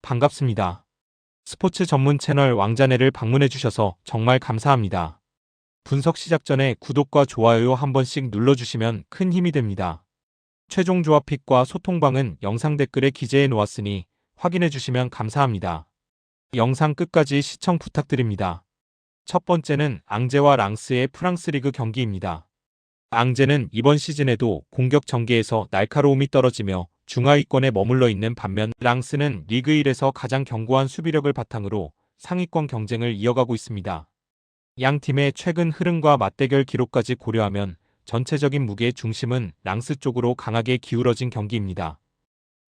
반갑습니다. 스포츠 전문 채널 왕자네를 방문해주셔서 정말 감사합니다. 분석 시작 전에 구독과 좋아요 한 번씩 눌러주시면 큰 힘이 됩니다. 최종 조합픽과 소통방은 영상 댓글에 기재해 놓았으니 확인해주시면 감사합니다. 영상 끝까지 시청 부탁드립니다. 첫 번째는 앙제와 랑스의 프랑스 리그 경기입니다. 앙제는 이번 시즌에도 공격 전개에서 날카로움이 떨어지며 중하위권에 머물러 있는 반면 랑스는 리그 1에서 가장 견고한 수비력을 바탕으로 상위권 경쟁을 이어가고 있습니다. 양 팀의 최근 흐름과 맞대결 기록까지 고려하면 전체적인 무게의 중심은 랑스 쪽으로 강하게 기울어진 경기입니다.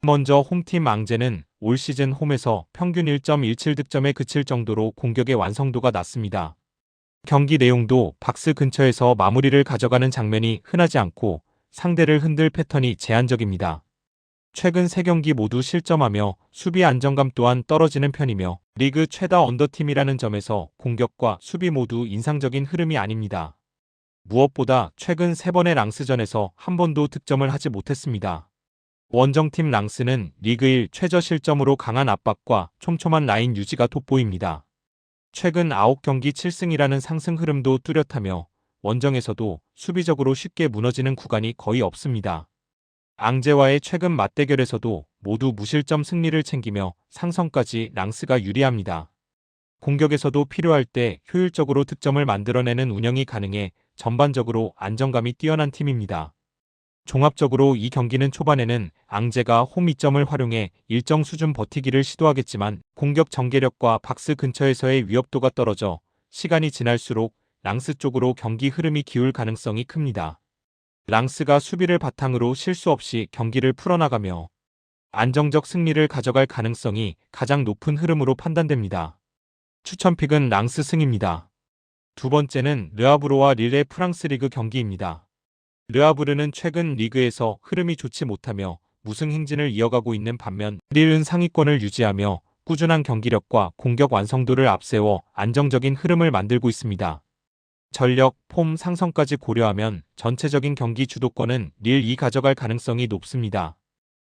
먼저 홈팀 앙제는 올 시즌 홈에서 평균 1.17득점에 그칠 정도로 공격의 완성도가 낮습니다. 경기 내용도 박스 근처에서 마무리를 가져가는 장면이 흔하지 않고 상대를 흔들 패턴이 제한적입니다. 최근 3경기 모두 실점하며 수비 안정감 또한 떨어지는 편이며 리그 최다 언더팀이라는 점에서 공격과 수비 모두 인상적인 흐름이 아닙니다. 무엇보다 최근 3번의 랑스전에서 한 번도 득점을 하지 못했습니다. 원정팀 랑스는 리그 1 최저 실점으로 강한 압박과 촘촘한 라인 유지가 돋보입니다. 최근 9경기 7승이라는 상승 흐름도 뚜렷하며 원정에서도 수비적으로 쉽게 무너지는 구간이 거의 없습니다. 앙제와의 최근 맞대결에서도 모두 무실점 승리를 챙기며 상성까지 랑스가 유리합니다. 공격에서도 필요할 때 효율적으로 득점을 만들어내는 운영이 가능해 전반적으로 안정감이 뛰어난 팀입니다. 종합적으로 이 경기는 초반에는 앙제가 홈 이점을 활용해 일정 수준 버티기를 시도하겠지만 공격 전개력과 박스 근처에서의 위협도가 떨어져 시간이 지날수록 랑스 쪽으로 경기 흐름이 기울 가능성이 큽니다. 랑스가 수비를 바탕으로 실수 없이 경기를 풀어나가며 안정적 승리를 가져갈 가능성이 가장 높은 흐름으로 판단됩니다. 추천픽은 랑스 승입니다. 두 번째는 르아브르와 릴의 프랑스 리그 경기입니다. 르아브르는 최근 리그에서 흐름이 좋지 못하며 무승 행진을 이어가고 있는 반면 릴은 상위권을 유지하며 꾸준한 경기력과 공격 완성도를 앞세워 안정적인 흐름을 만들고 있습니다. 전력, 폼 상성까지 고려하면 전체적인 경기 주도권은 릴이 가져갈 가능성이 높습니다.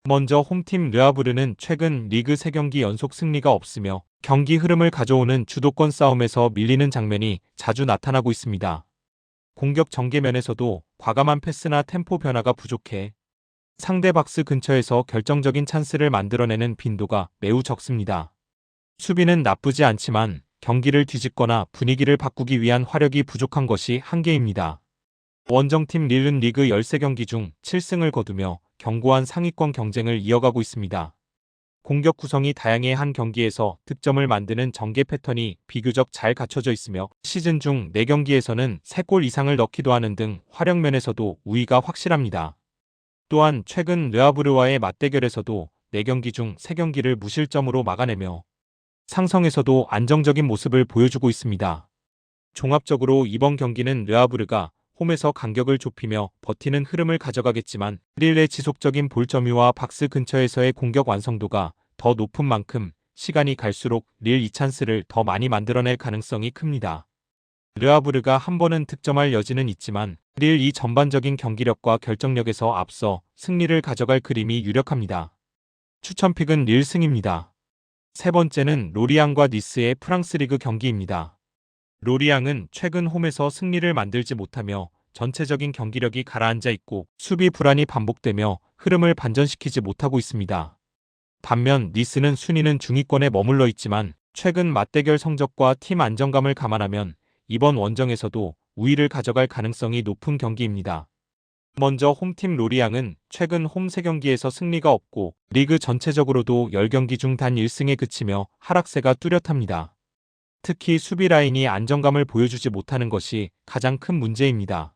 먼저 홈팀 르아브르는 최근 리그 3경기 연속 승리가 없으며 경기 흐름을 가져오는 주도권 싸움에서 밀리는 장면이 자주 나타나고 있습니다. 공격 전개면에서도 과감한 패스나 템포 변화가 부족해 상대 박스 근처에서 결정적인 찬스를 만들어내는 빈도가 매우 적습니다. 수비는 나쁘지 않지만 경기를 뒤집거나 분위기를 바꾸기 위한 화력이 부족한 것이 한계입니다. 원정팀 릴은 리그 13경기 중 7승을 거두며 견고한 상위권 경쟁을 이어가고 있습니다. 공격 구성이 다양해 한 경기에서 득점을 만드는 전개 패턴이 비교적 잘 갖춰져 있으며 시즌 중 4경기에서는 3골 이상을 넣기도 하는 등 화력면에서도 우위가 확실합니다. 또한 최근 르아브르와의 맞대결에서도 4경기 중 3경기를 무실점으로 막아내며 상성에서도 안정적인 모습을 보여주고 있습니다. 종합적으로 이번 경기는 르아브르가 홈에서 간격을 좁히며 버티는 흐름을 가져가겠지만 릴의 지속적인 볼 점유와 박스 근처에서의 공격 완성도가 더 높은 만큼 시간이 갈수록 릴 이 찬스를 더 많이 만들어낼 가능성이 큽니다. 르아브르가 한 번은 득점할 여지는 있지만 릴 이 전반적인 경기력과 결정력에서 앞서 승리를 가져갈 그림이 유력합니다. 추천픽은 릴 승입니다. 세 번째는 로리앙과 니스의 프랑스 리그 경기입니다. 로리앙은 최근 홈에서 승리를 만들지 못하며 전체적인 경기력이 가라앉아 있고 수비 불안이 반복되며 흐름을 반전시키지 못하고 있습니다. 반면 니스는 순위는 중위권에 머물러 있지만 최근 맞대결 성적과 팀 안정감을 감안하면 이번 원정에서도 우위를 가져갈 가능성이 높은 경기입니다. 먼저 홈팀 로리앙은 최근 홈 3경기에서 승리가 없고 리그 전체적으로도 10경기 중 단 1승에 그치며 하락세가 뚜렷합니다. 특히 수비 라인이 안정감을 보여주지 못하는 것이 가장 큰 문제입니다.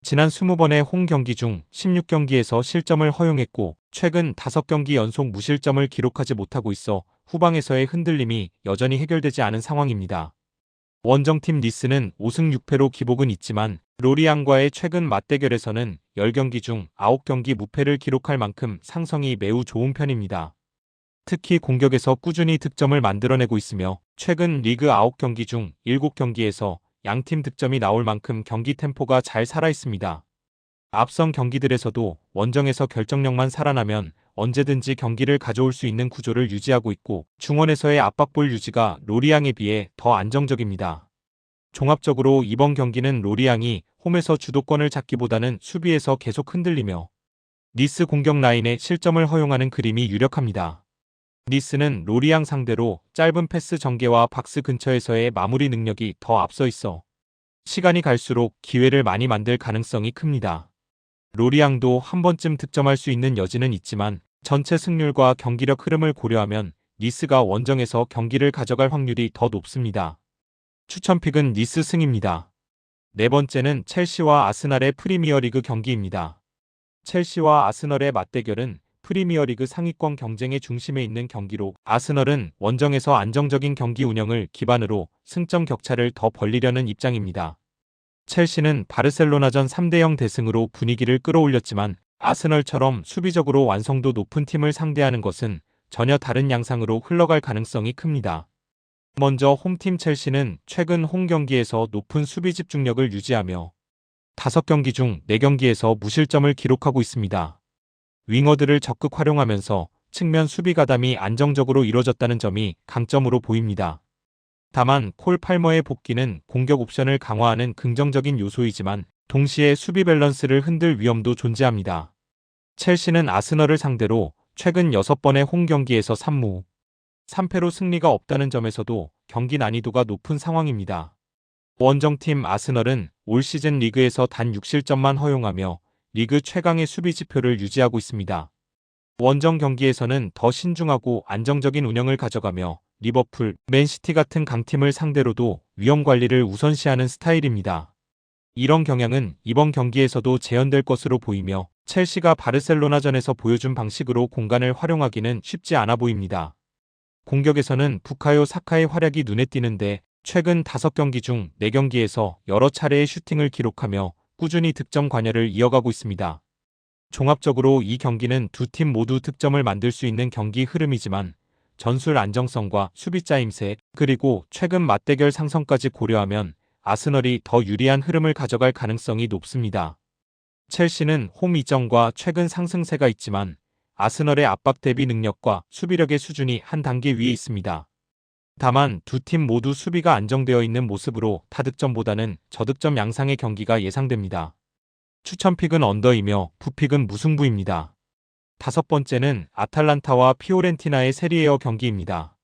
지난 20번의 홈 경기 중 16경기에서 실점을 허용했고 최근 5경기 연속 무실점을 기록하지 못하고 있어 후방에서의 흔들림이 여전히 해결되지 않은 상황입니다. 원정팀 니스는 5승 6패로 기복은 있지만 로리앙과의 최근 맞대결에서는 10경기 중 9경기 무패를 기록할 만큼 상성이 매우 좋은 편입니다. 특히 공격에서 꾸준히 득점을 만들어내고 있으며 최근 리그 9경기 중 7경기에서 양팀 득점이 나올 만큼 경기 템포가 잘 살아있습니다. 앞선 경기들에서도 원정에서 결정력만 살아나면 언제든지 경기를 가져올 수 있는 구조를 유지하고 있고 중원에서의 압박볼 유지가 로리앙에 비해 더 안정적입니다. 종합적으로 이번 경기는 로리앙이 홈에서 주도권을 잡기보다는 수비에서 계속 흔들리며 니스 공격 라인에 실점을 허용하는 그림이 유력합니다. 니스는 로리앙 상대로 짧은 패스 전개와 박스 근처에서의 마무리 능력이 더 앞서 있어 시간이 갈수록 기회를 많이 만들 가능성이 큽니다. 로리앙도 한 번쯤 득점할 수 있는 여지는 있지만 전체 승률과 경기력 흐름을 고려하면 니스가 원정에서 경기를 가져갈 확률이 더 높습니다. 추천픽은 니스 승입니다. 네 번째는 첼시와 아스날의 프리미어리그 경기입니다. 첼시와 아스널의 맞대결은 프리미어리그 상위권 경쟁의 중심에 있는 경기로 아스널은 원정에서 안정적인 경기 운영을 기반으로 승점 격차를 더 벌리려는 입장입니다. 첼시는 바르셀로나전 3대0 대승으로 분위기를 끌어올렸지만 아스널처럼 수비적으로 완성도 높은 팀을 상대하는 것은 전혀 다른 양상으로 흘러갈 가능성이 큽니다. 먼저 홈팀 첼시는 최근 홈 경기에서 높은 수비 집중력을 유지하며 5경기 중 4경기에서 무실점을 기록하고 있습니다. 윙어들을 적극 활용하면서 측면 수비 가담이 안정적으로 이뤄졌다는 점이 강점으로 보입니다. 다만 콜 팔머의 복귀는 공격 옵션을 강화하는 긍정적인 요소이지만 동시에 수비 밸런스를 흔들 위험도 존재합니다. 첼시는 아스널을 상대로 최근 6번의 홈 경기에서 3무 3패로 승리가 없다는 점에서도 경기 난이도가 높은 상황입니다. 원정팀 아스널은 올 시즌 리그에서 단 6실점만 허용하며 리그 최강의 수비 지표를 유지하고 있습니다. 원정 경기에서는 더 신중하고 안정적인 운영을 가져가며 리버풀, 맨시티 같은 강팀을 상대로도 위험 관리를 우선시하는 스타일입니다. 이런 경향은 이번 경기에서도 재현될 것으로 보이며 첼시가 바르셀로나전에서 보여준 방식으로 공간을 활용하기는 쉽지 않아 보입니다. 공격에서는 부카요 사카의 활약이 눈에 띄는데 최근 5경기 중 4경기에서 여러 차례의 슈팅을 기록하며 꾸준히 득점 관여를 이어가고 있습니다. 종합적으로 이 경기는 두 팀 모두 득점을 만들 수 있는 경기 흐름이지만 전술 안정성과 수비 짜임새 그리고 최근 맞대결 상성까지 고려하면 아스널이 더 유리한 흐름을 가져갈 가능성이 높습니다. 첼시는 홈 이정과 최근 상승세가 있지만 아스널의 압박 대비 능력과 수비력의 수준이 한 단계 위에 있습니다. 다만 두 팀 모두 수비가 안정되어 있는 모습으로 타득점보다는 저득점 양상의 경기가 예상됩니다. 추천픽은 언더이며 부픽은 무승부입니다. 5번째는 아탈란타와 피오렌티나의 세리에어 경기입니다.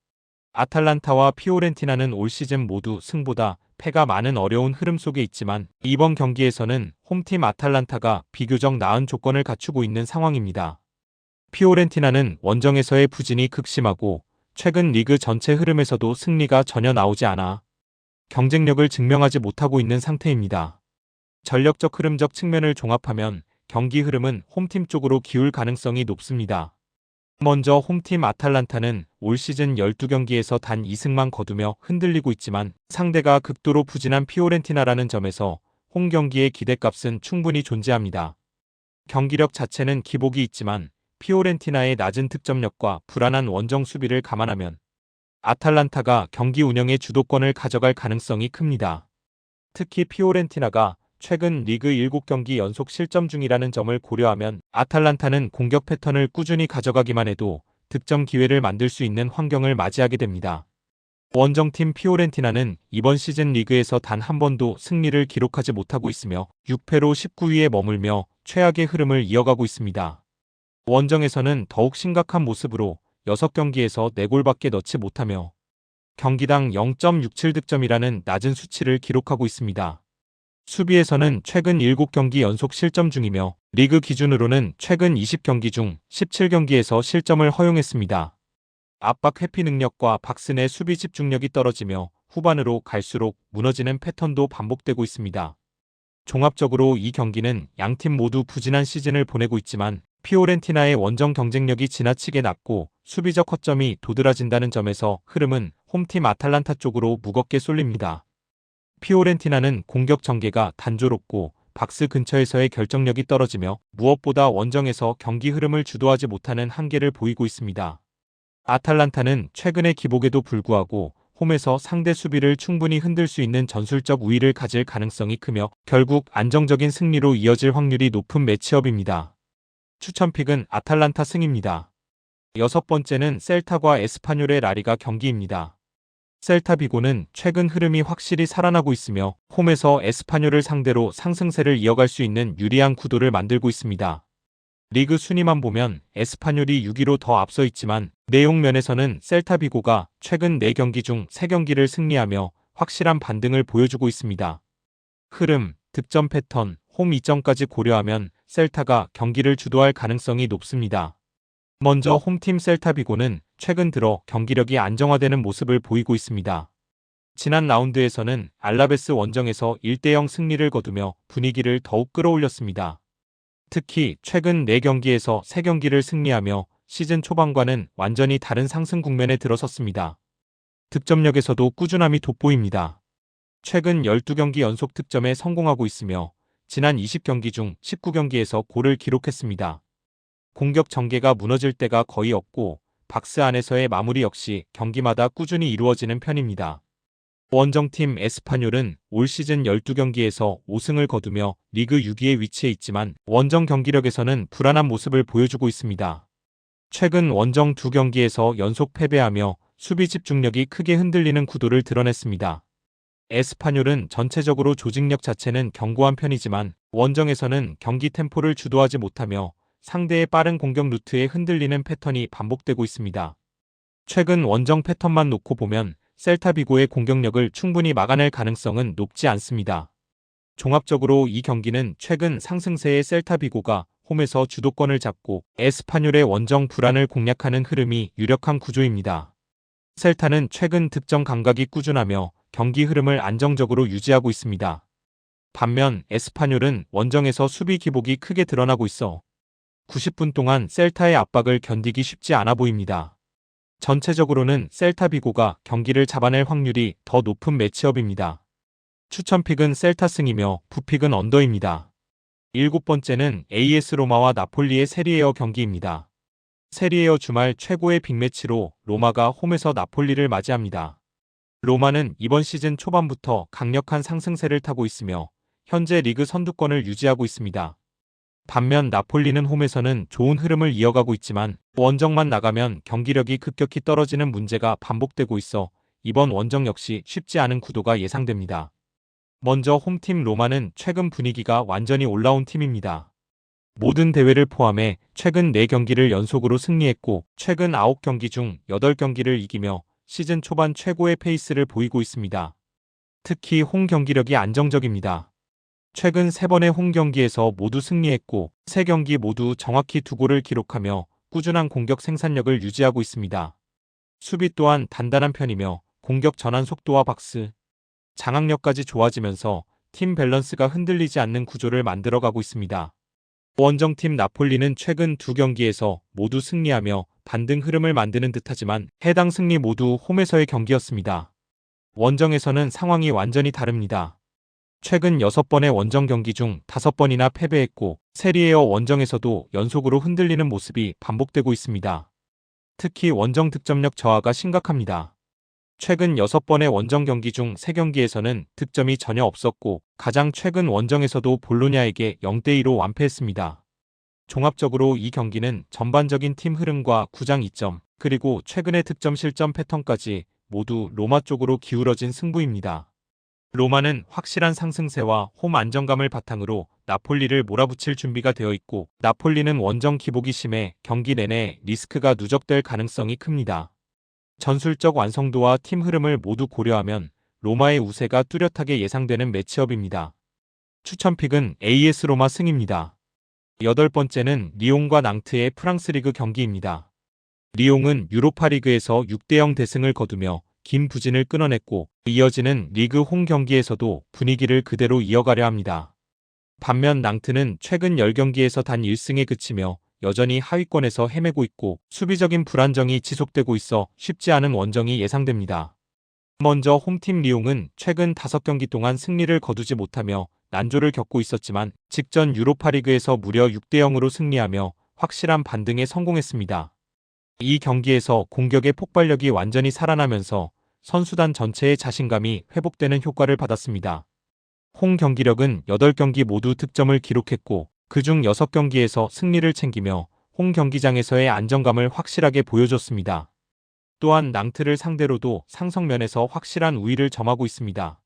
아탈란타와 피오렌티나는 올 시즌 모두 승보다 패가 많은 어려운 흐름 속에 있지만 이번 경기에서는 홈팀 아탈란타가 비교적 나은 조건을 갖추고 있는 상황입니다. 피오렌티나는 원정에서의 부진이 극심하고 최근 리그 전체 흐름에서도 승리가 전혀 나오지 않아 경쟁력을 증명하지 못하고 있는 상태입니다. 전력적 흐름적 측면을 종합하면 경기 흐름은 홈팀 쪽으로 기울 가능성이 높습니다. 먼저 홈팀 아탈란타는 올 시즌 12경기에서 단 2승만 거두며 흔들리고 있지만 상대가 극도로 부진한 피오렌티나라는 점에서 홈 경기의 기대값은 충분히 존재합니다. 경기력 자체는 기복이 있지만 피오렌티나의 낮은 득점력과 불안한 원정 수비를 감안하면 아탈란타가 경기 운영의 주도권을 가져갈 가능성이 큽니다. 특히 피오렌티나가 최근 리그 7경기 연속 실점 중이라는 점을 고려하면 아탈란타는 공격 패턴을 꾸준히 가져가기만 해도 득점 기회를 만들 수 있는 환경을 맞이하게 됩니다. 원정팀 피오렌티나는 이번 시즌 리그에서 단 한 번도 승리를 기록하지 못하고 있으며 6패로 19위에 머물며 최악의 흐름을 이어가고 있습니다. 원정에서는 더욱 심각한 모습으로 6경기에서 4골밖에 넣지 못하며 경기당 0.67득점이라는 낮은 수치를 기록하고 있습니다. 수비에서는 최근 7경기 연속 실점 중이며 리그 기준으로는 최근 20경기 중 17경기에서 실점을 허용했습니다. 압박 회피 능력과 박스 내 수비 집중력이 떨어지며 후반으로 갈수록 무너지는 패턴도 반복되고 있습니다. 종합적으로 이 경기는 양팀 모두 부진한 시즌을 보내고 있지만 피오렌티나의 원정 경쟁력이 지나치게 낮고 수비적 허점이 도드라진다는 점에서 흐름은 홈팀 아탈란타 쪽으로 무겁게 쏠립니다. 피오렌티나는 공격 전개가 단조롭고 박스 근처에서의 결정력이 떨어지며 무엇보다 원정에서 경기 흐름을 주도하지 못하는 한계를 보이고 있습니다. 아탈란타는 최근의 기복에도 불구하고 홈에서 상대 수비를 충분히 흔들 수 있는 전술적 우위를 가질 가능성이 크며 결국 안정적인 승리로 이어질 확률이 높은 매치업입니다. 추천픽은 아탈란타 승입니다. 여섯 번째는 셀타과 에스파뇰의 라리가 경기입니다. 셀타 비고는 최근 흐름이 확실히 살아나고 있으며 홈에서 에스파뇰을 상대로 상승세를 이어갈 수 있는 유리한 구도를 만들고 있습니다. 리그 순위만 보면 에스파뇰이 6위로 더 앞서 있지만 내용 면에서는 셀타 비고가 최근 4경기 중 3경기를 승리하며 확실한 반등을 보여주고 있습니다. 흐름, 득점 패턴, 홈 이점까지 고려하면 셀타가 경기를 주도할 가능성이 높습니다. 먼저 홈팀 셀타 비고는 최근 들어 경기력이 안정화되는 모습을 보이고 있습니다. 지난 라운드에서는 알라베스 원정에서 1대0 승리를 거두며 분위기를 더욱 끌어올렸습니다. 특히 최근 4경기에서 3경기를 승리하며 시즌 초반과는 완전히 다른 상승 국면에 들어섰습니다. 득점력에서도 꾸준함이 돋보입니다. 최근 12경기 연속 득점에 성공하고 있으며 지난 20경기 중 19경기에서 골을 기록했습니다. 공격 전개가 무너질 때가 거의 없고 박스 안에서의 마무리 역시 경기마다 꾸준히 이루어지는 편입니다. 원정팀 에스파뇰은 올 시즌 12경기에서 5승을 거두며 리그 6위에 위치해 있지만 원정 경기력에서는 불안한 모습을 보여주고 있습니다. 최근 원정 2경기에서 연속 패배하며 수비 집중력이 크게 흔들리는 구도를 드러냈습니다. 에스파뇰은 전체적으로 조직력 자체는 견고한 편이지만 원정에서는 경기 템포를 주도하지 못하며 상대의 빠른 공격 루트에 흔들리는 패턴이 반복되고 있습니다. 최근 원정 패턴만 놓고 보면 셀타 비고의 공격력을 충분히 막아낼 가능성은 높지 않습니다. 종합적으로 이 경기는 최근 상승세의 셀타 비고가 홈에서 주도권을 잡고 에스파뇰의 원정 불안을 공략하는 흐름이 유력한 구조입니다. 셀타는 최근 득점 감각이 꾸준하며 경기 흐름을 안정적으로 유지하고 있습니다. 반면 에스파뇰은 원정에서 수비 기복이 크게 드러나고 있어 90분 동안 셀타의 압박을 견디기 쉽지 않아 보입니다. 전체적으로는 셀타 비고가 경기를 잡아낼 확률이 더 높은 매치업입니다. 추천픽은 셀타 승이며 부픽은 언더입니다. 일곱 번째는 AS 로마와 나폴리의 세리에어 경기입니다. 세리에어 주말 최고의 빅매치로 로마가 홈에서 나폴리를 맞이합니다. 로마는 이번 시즌 초반부터 강력한 상승세를 타고 있으며 현재 리그 선두권을 유지하고 있습니다. 반면 나폴리는 홈에서는 좋은 흐름을 이어가고 있지만 원정만 나가면 경기력이 급격히 떨어지는 문제가 반복되고 있어 이번 원정 역시 쉽지 않은 구도가 예상됩니다. 먼저 홈팀 로마는 최근 분위기가 완전히 올라온 팀입니다. 모든 대회를 포함해 최근 4경기를 연속으로 승리했고 최근 9경기 중 8경기를 이기며 시즌 초반 최고의 페이스를 보이고 있습니다. 특히 홈 경기력이 안정적입니다. 최근 3번의 홈 경기에서 모두 승리했고 3경기 모두 정확히 2골을 기록하며 꾸준한 공격 생산력을 유지하고 있습니다. 수비 또한 단단한 편이며 공격 전환 속도와 박스, 장악력까지 좋아지면서 팀 밸런스가 흔들리지 않는 구조를 만들어가고 있습니다. 원정팀 나폴리는 최근 2경기에서 모두 승리하며 반등 흐름을 만드는 듯하지만 해당 승리 모두 홈에서의 경기였습니다. 원정에서는 상황이 완전히 다릅니다. 최근 6번의 원정 경기 중 5번이나 패배했고 세리에어 원정에서도 연속으로 흔들리는 모습이 반복되고 있습니다. 특히 원정 득점력 저하가 심각합니다. 최근 6번의 원정 경기 중 3경기에서는 득점이 전혀 없었고 가장 최근 원정에서도 볼로냐에게 0대2로 완패했습니다. 종합적으로 이 경기는 전반적인 팀 흐름과 구장 이점 그리고 최근의 득점 실점 패턴까지 모두 로마 쪽으로 기울어진 승부입니다. 로마는 확실한 상승세와 홈 안정감을 바탕으로 나폴리를 몰아붙일 준비가 되어 있고 나폴리는 원정 기복이 심해 경기 내내 리스크가 누적될 가능성이 큽니다. 전술적 완성도와 팀 흐름을 모두 고려하면 로마의 우세가 뚜렷하게 예상되는 매치업입니다. 추천픽은 AS 로마 승입니다. 여덟 번째는 리옹과 낭트의 프랑스 리그 경기입니다. 리옹은 유로파리그에서 6대0 대승을 거두며 긴 부진을 끊어냈고 이어지는 리그 홈 경기에서도 분위기를 그대로 이어가려 합니다. 반면 낭트는 최근 10경기에서 단 1승에 그치며 여전히 하위권에서 헤매고 있고 수비적인 불안정이 지속되고 있어 쉽지 않은 원정이 예상됩니다. 먼저 홈팀 리옹은 최근 5경기 동안 승리를 거두지 못하며 난조를 겪고 있었지만 직전 유로파리그에서 무려 6대0으로 승리하며 확실한 반등에 성공했습니다. 이 경기에서 공격의 폭발력이 완전히 살아나면서 선수단 전체의 자신감이 회복되는 효과를 받았습니다. 홈 경기력은 8경기 모두 득점을 기록했고 그중 6경기에서 승리를 챙기며 홈 경기장에서의 안정감을 확실하게 보여줬습니다. 또한 낭트를 상대로도 상성면에서 확실한 우위를 점하고 있습니다.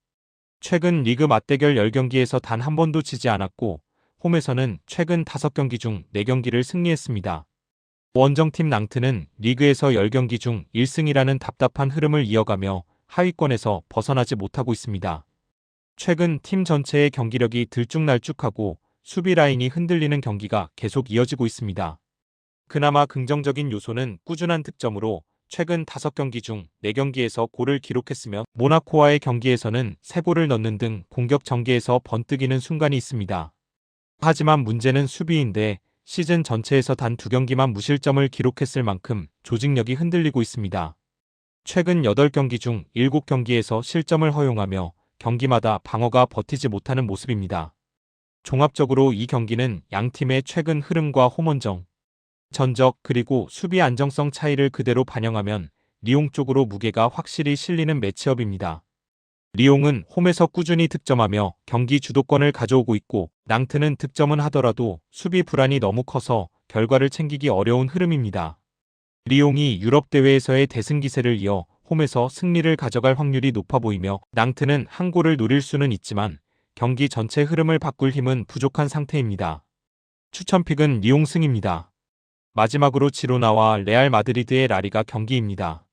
최근 리그 맞대결 10경기에서 단 한 번도 지지 않았고 홈에서는 최근 5경기 중 4경기를 승리했습니다. 원정팀 낭트는 리그에서 10경기 중 1승이라는 답답한 흐름을 이어가며 하위권에서 벗어나지 못하고 있습니다. 최근 팀 전체의 경기력이 들쭉날쭉하고 수비 라인이 흔들리는 경기가 계속 이어지고 있습니다. 그나마 긍정적인 요소는 꾸준한 득점으로 최근 5경기 중 4경기에서 골을 기록했으며 모나코와의 경기에서는 3골을 넣는 등 공격 전개에서 번뜩이는 순간이 있습니다. 하지만 문제는 수비인데 시즌 전체에서 단 2경기만 무실점을 기록했을 만큼 조직력이 흔들리고 있습니다. 최근 8경기 중 7경기에서 실점을 허용하며 경기마다 방어가 버티지 못하는 모습입니다. 종합적으로 이 경기는 양팀의 최근 흐름과 홈원정, 전적 그리고 수비 안정성 차이를 그대로 반영하면 리옹 쪽으로 무게가 확실히 실리는 매치업입니다. 리옹은 홈에서 꾸준히 득점하며 경기 주도권을 가져오고 있고 낭트는 득점은 하더라도 수비 불안이 너무 커서 결과를 챙기기 어려운 흐름입니다. 리옹이 유럽 대회에서의 대승 기세를 이어 홈에서 승리를 가져갈 확률이 높아 보이며 낭트는 한 골을 노릴 수는 있지만 경기 전체 흐름을 바꿀 힘은 부족한 상태입니다. 추천픽은 리옹 승입니다. 마지막으로 지로나와 레알 마드리드의 라리가 경기입니다.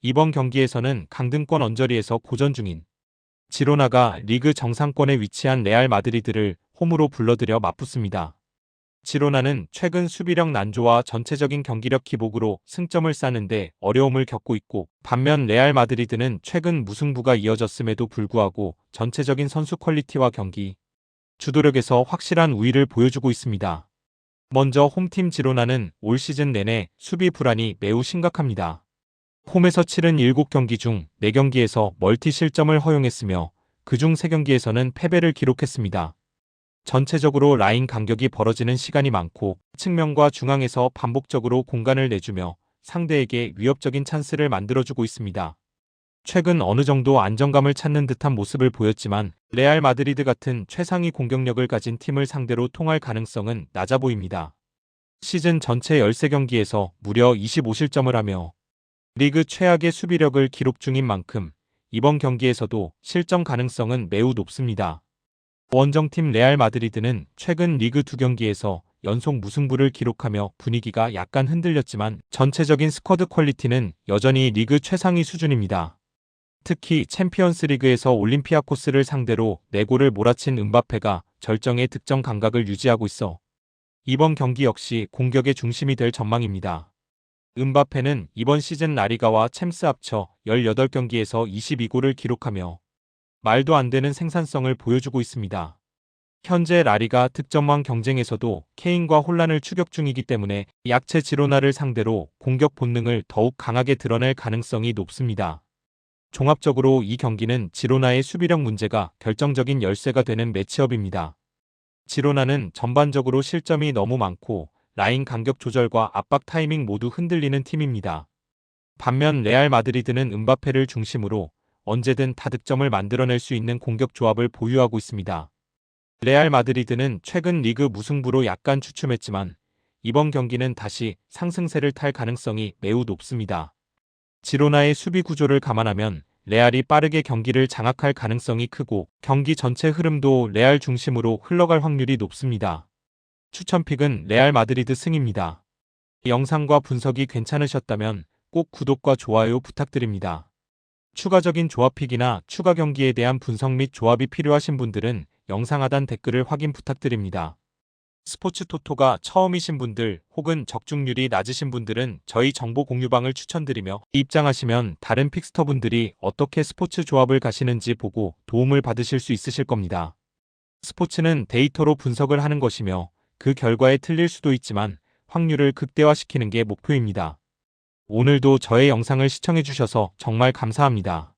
이번 경기에서는 강등권 언저리에서 고전 중인 지로나가 리그 정상권에 위치한 레알 마드리드를 홈으로 불러들여 맞붙습니다. 지로나는 최근 수비력 난조와 전체적인 경기력 기복으로 승점을 쌓는데 어려움을 겪고 있고 반면 레알 마드리드는 최근 무승부가 이어졌음에도 불구하고 전체적인 선수 퀄리티와 경기 주도력에서 확실한 우위를 보여주고 있습니다. 먼저 홈팀 지로나는 올 시즌 내내 수비 불안이 매우 심각합니다. 홈에서 치른 7경기 중 4경기에서 멀티 실점을 허용했으며 그중 3경기에서는 패배를 기록했습니다. 전체적으로 라인 간격이 벌어지는 시간이 많고 측면과 중앙에서 반복적으로 공간을 내주며 상대에게 위협적인 찬스를 만들어주고 있습니다. 최근 어느 정도 안정감을 찾는 듯한 모습을 보였지만 레알 마드리드 같은 최상위 공격력을 가진 팀을 상대로 통할 가능성은 낮아 보입니다. 시즌 전체 13경기에서 무려 25실점을 하며 리그 최악의 수비력을 기록 중인 만큼 이번 경기에서도 실점 가능성은 매우 높습니다. 원정팀 레알 마드리드는 최근 리그 2경기에서 연속 무승부를 기록하며 분위기가 약간 흔들렸지만 전체적인 스쿼드 퀄리티는 여전히 리그 최상위 수준입니다. 특히 챔피언스 리그에서 올림피아코스를 상대로 4골을 몰아친 음바페가 절정의 득점 감각을 유지하고 있어 이번 경기 역시 공격의 중심이 될 전망입니다. 음바페는 이번 시즌 라리가와 챔스 합쳐 18경기에서 22골을 기록하며 말도 안 되는 생산성을 보여주고 있습니다. 현재 라리가 득점왕 경쟁에서도 케인과 혼란을 추격 중이기 때문에 약체 지로나를 상대로 공격 본능을 더욱 강하게 드러낼 가능성이 높습니다. 종합적으로 이 경기는 지로나의 수비력 문제가 결정적인 열쇠가 되는 매치업입니다. 지로나는 전반적으로 실점이 너무 많고 라인 간격 조절과 압박 타이밍 모두 흔들리는 팀입니다. 반면 레알 마드리드는 음바페를 중심으로 언제든 다득점을 만들어낼 수 있는 공격 조합을 보유하고 있습니다. 레알 마드리드는 최근 리그 무승부로 약간 주춤했지만 이번 경기는 다시 상승세를 탈 가능성이 매우 높습니다. 지로나의 수비 구조를 감안하면 레알이 빠르게 경기를 장악할 가능성이 크고 경기 전체 흐름도 레알 중심으로 흘러갈 확률이 높습니다. 추천픽은 레알 마드리드 승입니다. 영상과 분석이 괜찮으셨다면 꼭 구독과 좋아요 부탁드립니다. 추가적인 조합픽이나 추가 경기에 대한 분석 및 조합이 필요하신 분들은 영상 하단 댓글을 확인 부탁드립니다. 스포츠 토토가 처음이신 분들 혹은 적중률이 낮으신 분들은 저희 정보 공유방을 추천드리며 입장하시면 다른 픽스터분들이 어떻게 스포츠 조합을 가시는지 보고 도움을 받으실 수 있으실 겁니다. 스포츠는 데이터로 분석을 하는 것이며 그 결과에 틀릴 수도 있지만 확률을 극대화시키는 게 목표입니다. 오늘도 저의 영상을 시청해주셔서 정말 감사합니다.